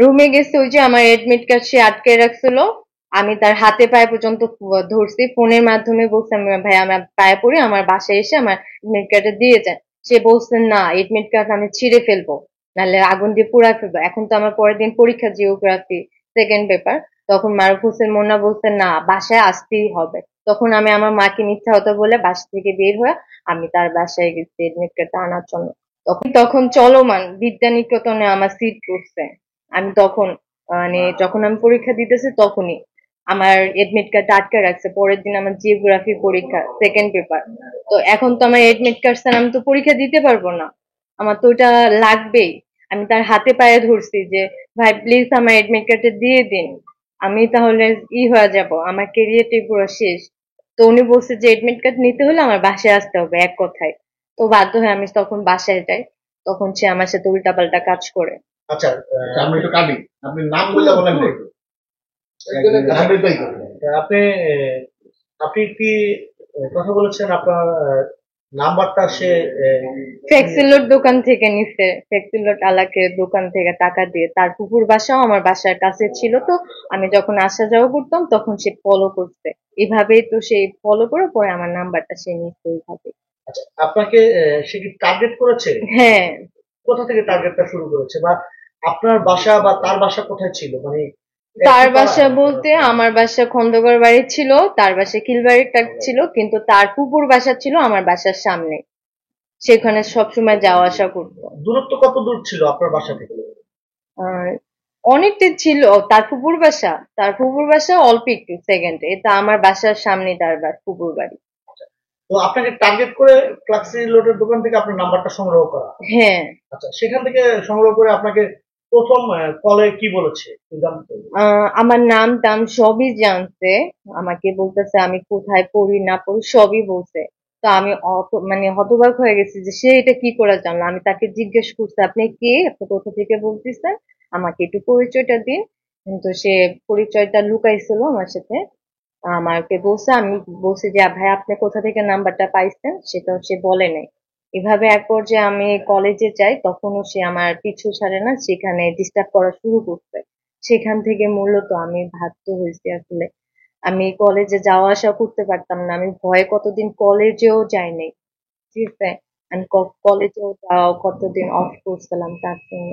রুমে গেছে, ওই যে আমার এডমিট কার্ড সে আটকে রাখছিল। আমি তার হাতে পায়ে পর্যন্ত ধরছি, ফোনের মাধ্যমে বলছি আমি ভাই আমার পায়ে পড়ি, আমার বাসায় এসে আমার এডমিট কার্ডটা দিয়ে যান। সে বলছে না, এডমিট কার্ড আমি ছিঁড়ে ফেলবো, নাহলে আগুন দিয়ে পুড়ায় ফেলবো। এখন তো আমার পরের দিন পরীক্ষা, জিওগ্রাফি সেকেন্ড পেপার। তখন মারুফ হোসেন মোন্না বলছে না, বাসায় আসতেই হবে। তখন আমি আমার মাকে মিথ্যা কথা বলে বাসা থেকে বের হয়ে আমি তার বাসায় গেছি এডমিট কার্ডটা আনার জন্য। তখন তখন চলমান বিদ্যা নিকেতনে আমার সিট পড়ছে। আমি তখন যখন আমি পরীক্ষা দিতেছি তখনই আমার এডমিট কার্ড আটকে রাখছে। পরের দিন আমার জিওগ্রাফি পরীক্ষা সেকেন্ড পেপার। তো এখন তো আমার এডমিট কার্ড ছাড়া আমি তো পরীক্ষা দিতে পারবো না, আমার তো ওটা লাগবেই। আমি তার হাতে পায়ে ধরছি যে ভাই প্লিজ আমার এডমিট কার্ডটা দিয়ে দিন, আমি তাহলে হয়ে যাব, আমার কেরিয়ারটাই পুরো শেষ। তো উনি বলছে যে এডমিট কার্ড নিতে হলে আমার বাসায় আসতে হবে এক কথায়। তো বাধ্য হয়ে আমি তখন বাসায় যাই। তখন সে আমার সাথে উল্টাপাল্টা কাজ করে। আচ্ছা, আমি একটু কাঁদি, আপনি নাম বললে বলেন না একটু। জাহাঙ্গীর ভাই, আপনি আপনি কি কথা বলেছেন আপনার নাম্বারটা সে ফ্লেক্সিলোড দোকান থেকে নিছে, ফ্লেক্সিলোড আলাকে দোকান থেকে টাকা দিয়ে। তার পুকুর বাসাও আমার বাসার কাছে ছিল, তো আমি যখন আসা যাওয়া করতাম তখন সে ফলো করছে। এভাবেই তো সে ফলো করে পরে আমার নাম্বারটা সে নিচ্ছে ওইভাবে। আচ্ছা, আপনাকে সে কি টার্গেট করেছে? হ্যাঁ, কোথা থেকে টার্গেটটা শুরু করেছে, বা আপনার বাসা বা তার বাসা কোথায় ছিল, মানে তার একই পাড়া? বাসা বলতে আমার বাসা খন্দকার বাড়ি ছিল, তার বাসা খিলবাড়ির ছিল, কিন্তু তার পুকুর বাসা ছিল আমার বাসার সামনে। সেখানে সবসময় যাওয়া আসা করতো। দূরত্ব কত দূর ছিল আপনার বাসা থেকে? আর অনেকটা ছিল। তার ফুপুর বাসা অল্প একটু সেকেন্ড, এটা আমার বাসার সামনে তার ফুপুর বাড়ি। তো আপনাকে টার্গেট করে ফ্লাক্সি লোডের দোকান থেকে আপনার নাম্বারটা সংগ্রহ করা। হ্যাঁ। আচ্ছা, সেখান থেকে সংগ্রহ করে আপনাকে প্রথম কলে কি বলেছে একটু জানতে চাই। আমার নাম টাম সবই জানছে। আমাকে বলতেছে আমি কোথায় পড়ি না পড়ি সবই বলছে। তো আমি হতবাক হয়ে গেছি যে সে এটা কি করে জানলো। আমি তাকে জিজ্ঞেস করছি আপনি কে, আপনি কোথা থেকে বলতেছেন, আমাকে একটু পরিচয়টা দিন। কিন্তু সে পরিচয়টা লুকাইছিল আমার সাথে। আমাকে বলছে, আমি বলছি যে ভাই আপনি কোথা থেকে নাম্বারটা পাইছেন, সেটাও সে বলে নাই। এভাবে এক পর্যায়ে আমি কলেজে যাই, তখনও সে আমার পিছু ছাড়ে না, সেখানে ডিস্টার্ব করা শুরু করছে। সেখান থেকে মূলত আমি বাধ্য হয়েছি আসলে। আমি কলেজে যাওয়া আসা করতে পারতাম না, আমি ভয়ে কতদিন কলেজেও যাইনি। ঠিক আছে, আমি কলেজেও যাওয়া কতদিন অফ করছিলাম তার জন্য।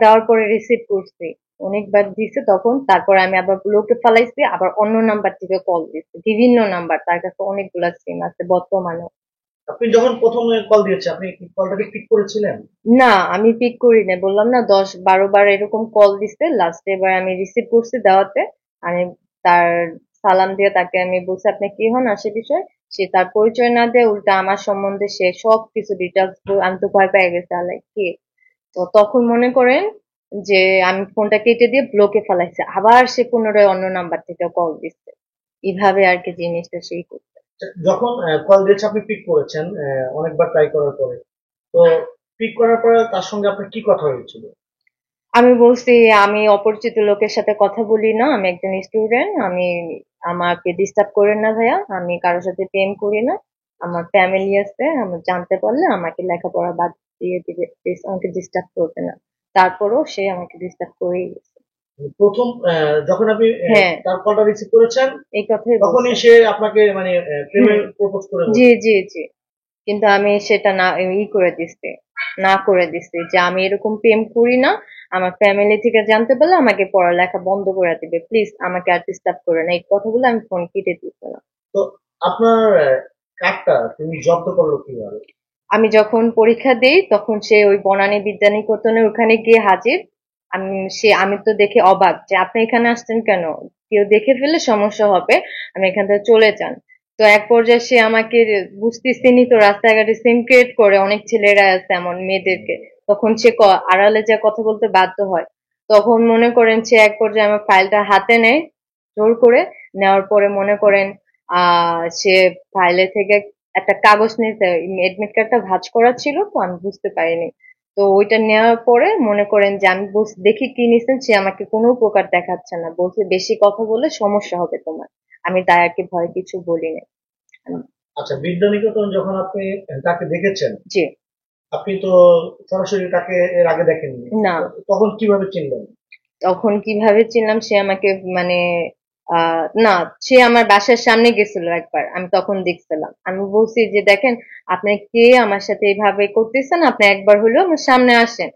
দেওয়ার পরে রিসিভ করছি, অনেকবার দিছে তখন। তারপরে আমি আবার লোকে ফালাইছি, আবার অন্য নাম্বার থেকে কল দিচ্ছি, বিভিন্ন নাম্বার, তার কাছে অনেকগুলা সিম আছে বর্তমানে। আপনি যখন প্রথম কল দিয়েছে, আপনি কি কলটাকে পিক করেছিলেন? না, আমি পিক করি নাই, বললাম না 10-12 বার এরকম কল দিছে, লাস্ট এবার আমি রিসিভ করছি দেওয়াতে। আমি তার সালাম দিয়ে তাকে আমি বলছি আপনি কি হন আসে বিষয়। সে তার পরিচয় না দিয়ে উল্টা আমার সম্বন্ধে সে সব কিছু ডিটেলস, আমি তো ভয় পেয়ে গেছি আলাই কে। তো তখন মনে করেন যে আমি ফোনটা কেটে দিয়ে ব্লকে ফেলাইছে, আবার সে পুনরায় অন্য নাম্বার থেকে কল দিচ্ছে। এইভাবে আর কি জিনিসটা সেই করছে। যখন কল দিয়েছে আপনি পিক করেছেন, অনেকবার ট্রাই করার পরে, তো পিক করার পরে তার সঙ্গে আপনার কি কথা হয়েছিল? আমি বলছি আমি অপরিচিত লোকের সাথে কথা বলি না, আমি একজন স্টুডেন্ট, আমাকে ডিস্টার্ব করেন না ভাইয়া, আমি কারোর সাথে প্রেম করি না, আমার ফ্যামিলি আছে, আমি জানতে পারলে আমাকে লেখাপড়া বাদ দিয়ে দিবে, প্লিজ আমাকে ডিস্টার্ব করবে না। তারপরও সে আমাকে ডিস্টার্ব করেই গেছে। প্রথম যখন আপনি হ্যাঁ, তার কলটা রিসিভ করেছেন, এই কথাই তখনই বলছে। সে আপনাকে মানে হুম, প্রেমের প্রপোজ করে জি বসে। জি জি। কিন্তু আমি সেটা না করে দিচ্ছি, না করে দিচ্ছি যে আমি এরকম প্রেম করি না। আমার ফ্যামিলি থেকে জানতে পারলে আমাকে পড়ালেখা বন্ধ করে দিবে, প্লিজ আমাকে আর ডিস্টার্ব করে না, এই কথাগুলো আমি ফোন কেটে দিচ্ছিলাম। তো আপনার কার্ডটা তুমি জব্দ করলো কিভাবে? আমি যখন পরীক্ষা দেই তখন সে ওই বনানী বিদ্যানিকেতনের ওখানে গিয়ে হাজির। আমি তো দেখে অবাক যে আপনি এখানে আসছেন কেন, কেউ দেখে ফেললে সমস্যা হবে, আমি এখান থেকে চলে যান। তো এক পর্যায়ে সে আমাকে, বুঝতেছিনি তো রাস্তাঘাটে সিম ক্রিয়েট করে অনেক ছেলেরা আছে এমন মেয়েদেরকে, তখন সে আড়ালে যা কথা বলতে বাধ্য হয়। তখন মনে করেন সে এক পর্যায়ে আমার ফাইলটা হাতে নেয় জোর করে। নেওয়ার পরে মনে করেন সে ফাইলে থেকে একটা কাগজ নিতে, এডমিট কার্ডটা ভাঁজ করা ছিল তো আমি বুঝতে পারিনি। তো ওইটা নেওয়ার পরে মনে করেন যে আমি দেখি কি নিছেন, সে আমাকে কোনো প্রকার দেখাচ্ছে না, বলছে বেশি কথা বলে সমস্যা হবে তোমার। আমি তাই আর কি ভয় কিছু বলি না। আচ্ছা, বিদ্যানিকেতন যখন আপনি তাকে দেখেছেন, জি। আপনি তো সরাসরি তাকে এর আগে দেখেননি, না, তখন কিভাবে চিনলেন? তখন কিভাবে চিনলাম, সে আমাকে মানে না, সে আমার বাসার সামনে গেছিল একবার, আমি তখন দেখছিলাম। আমি বলছি যে দেখেন, আপনি কে আমার সাথে এইভাবে করতেছেন, আপনি একবার হলেও আমার সামনে আসেন।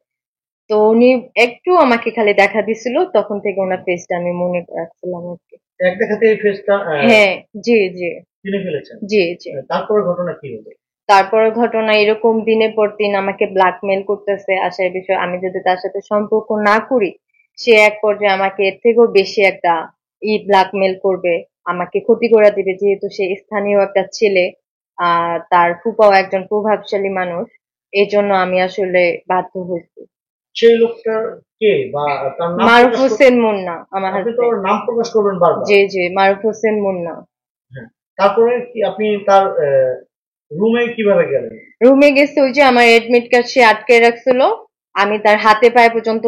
তো উনি একটু আমাকে খালি দেখা দিছিল, তখন থেকে ওনার ফেসটা আমি মনে রাখছিলাম আর কি। এক দেখাতে এই ফেসটা হ্যাঁ, জি জি, চিনে ফেলেছেন। জি জি। তারপরে ঘটনা কি হলো? তারপরে ঘটনা এরকম দিনের পর দিন আমাকে ব্ল্যাকমেল করতেছে আসার বিষয়, আমি যদি তার সাথে সম্পর্ক না করি, সে এক পর্যায়ে আমাকে এর থেকেও বেশি একটা ব্ল্যাকমেল করবে, আমাকে ক্ষতি করে দিবে, যেহেতু সে স্থানীয় একটা ছেলে, তার ফুপাও একজন প্রভাবশালী মানুষ। এই জন্য আমি আসলে বাধ্য হয়েছি। সেই লোকটা কে বা তার নাম মারুফ প্রকাশ হোসেন মুন্না আমার আপনি তো হাজবেন্ড। ওর নাম প্রকাশ করবেন বারবার। জি জি, মারুফ হোসেন মুন্না। হ্যাঁ। তারপরে কি আপনি তার রুমে কিভাবে গেলেন? রুমে গেছে, ওই যে আমার এডমিট কার্ড সে আটকে রাখছিল, আমি তার হাতে পায়ে পর্যন্ত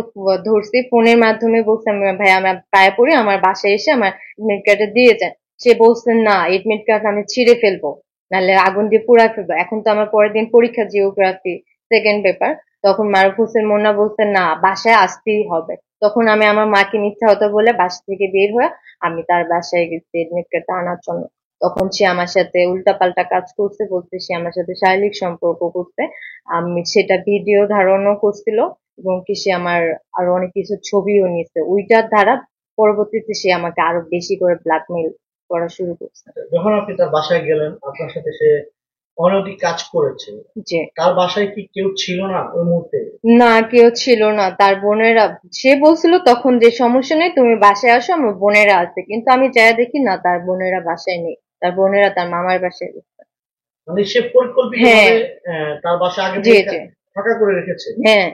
ধরছি, ফোনের মাধ্যমে বলছি আমি ভাই আমার পায়ে পড়ি, আমার বাসায় এসে আমার এডমিট কার্ডটা দিয়ে যান। সে বলছে না, এডমিট কার্ড আমি ছিঁড়ে ফেলবো, নাহলে আগুন দিয়ে পুড়ায় ফেলবো। এখন তো আমার পরের দিন পরীক্ষা, জিওগ্রাফি সেকেন্ড পেপার। তখন মারুফ হোসেন মোন্না বলছে না, বাসায় আসতেই হবে। তখন আমি আমার মাকে মিথ্যা কথা বলে বাসা থেকে বের হয়ে আমি তার বাসায় গেছি এডমিট কার্ডটা আনার জন্য। তখন সে আমার সাথে উল্টাপাল্টা কাজ করছে, বলতে সে আমার সাথে শারীরিক সম্পর্ক করছে, আমি সেটা ভিডিও ধারণও করছিল, এবং কি সে আমার আরো অনেক কিছু ছবিও নিচ্ছে, ওইটার দ্বারা পরবর্তীতে সে আমাকে আরো বেশি করে ব্ল্যাকমেল করা শুরু করছে। যখন আপনি তার বাসায় গেলেন, আপনার সাথে সে অনৈতিক কাজ করেছে, যে তার বাসায় কি কেউ ছিল না ওই মুহূর্তে? না, কেউ ছিল না, তার বোনেরা। সে বলছিল তখন যে সমস্যা নেই, তুমি বাসায় আসো, আমার বোনেরা আছে, কিন্তু আমি যাই দেখি না, তার বোনেরা বাসায় নেই, তার বোনেরা তার মামার বাসায় গেছে। মানে সে পরিকল্পিত হ্যাঁ, ভাবে তার বাসা আগে জি থেকে জি, ফাঁকা করে রেখেছে। হ্যাঁ,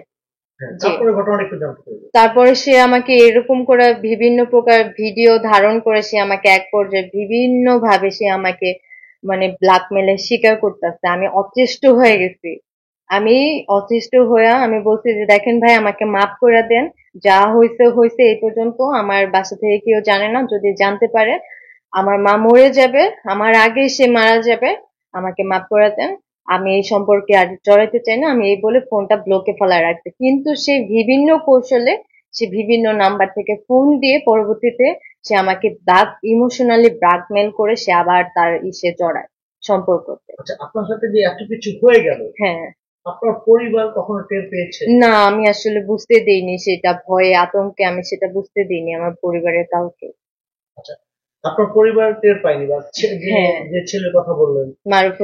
হ্যাঁ, জি। তারপরে ঘটনাটা একটু জানতে চাইবো। তারপরে সে আমাকে এরকম করে বিভিন্ন প্রকার ভিডিও ধারণ করে সে আমাকে এক পর্যায়ে বিভিন্ন ভাবে সে আমাকে মানে ব্ল্যাকমেলের শিকার করতেছে। আমি অতিষ্ঠ হয়ে গেছি। আমি অতিষ্ঠ হয়ে আমি বলছি যে দেখেন ভাই, আমাকে মাফ করে দেন, যা হয়েছে হয়েছে, এই পর্যন্ত। আমার বাসা থেকে কেউ জানে না, যদি জানতে পারে আমার মা মরে যাবে, আমার আগেই সে মারা যাবে, আমাকে মাফ করে দেন, আমি এই সম্পর্কে আর জড়াইতে চাই না, আমি এই বলে ফোনটা ব্লকে ফেলায় রাখছে। কিন্তু সে বিভিন্ন কৌশলে, সে বিভিন্ন নাম্বার থেকে ফোন দিয়ে পরবর্তীতে সে আমাকে ইমোশনালি ব্ল্যাকমেল করে সে আবার তার ইসে জড়ায়, সম্পর্কতে। আচ্ছা, আপনার সাথে যে এত কিছু হয়ে গেল, হ্যাঁ, আপনার পরিবার কখনো টের পেয়েছে? না, আমি আসলে বুঝতে দেইনি সেটা, ভয়ে আতঙ্কে আমি সেটা বুঝতে দিইনি আমার পরিবারের কাউকে। আচ্ছা, আপনার পরিবার টের পায়নি বা যে হ্যাঁ, যে ছেলের কথা বললেন? মারুফ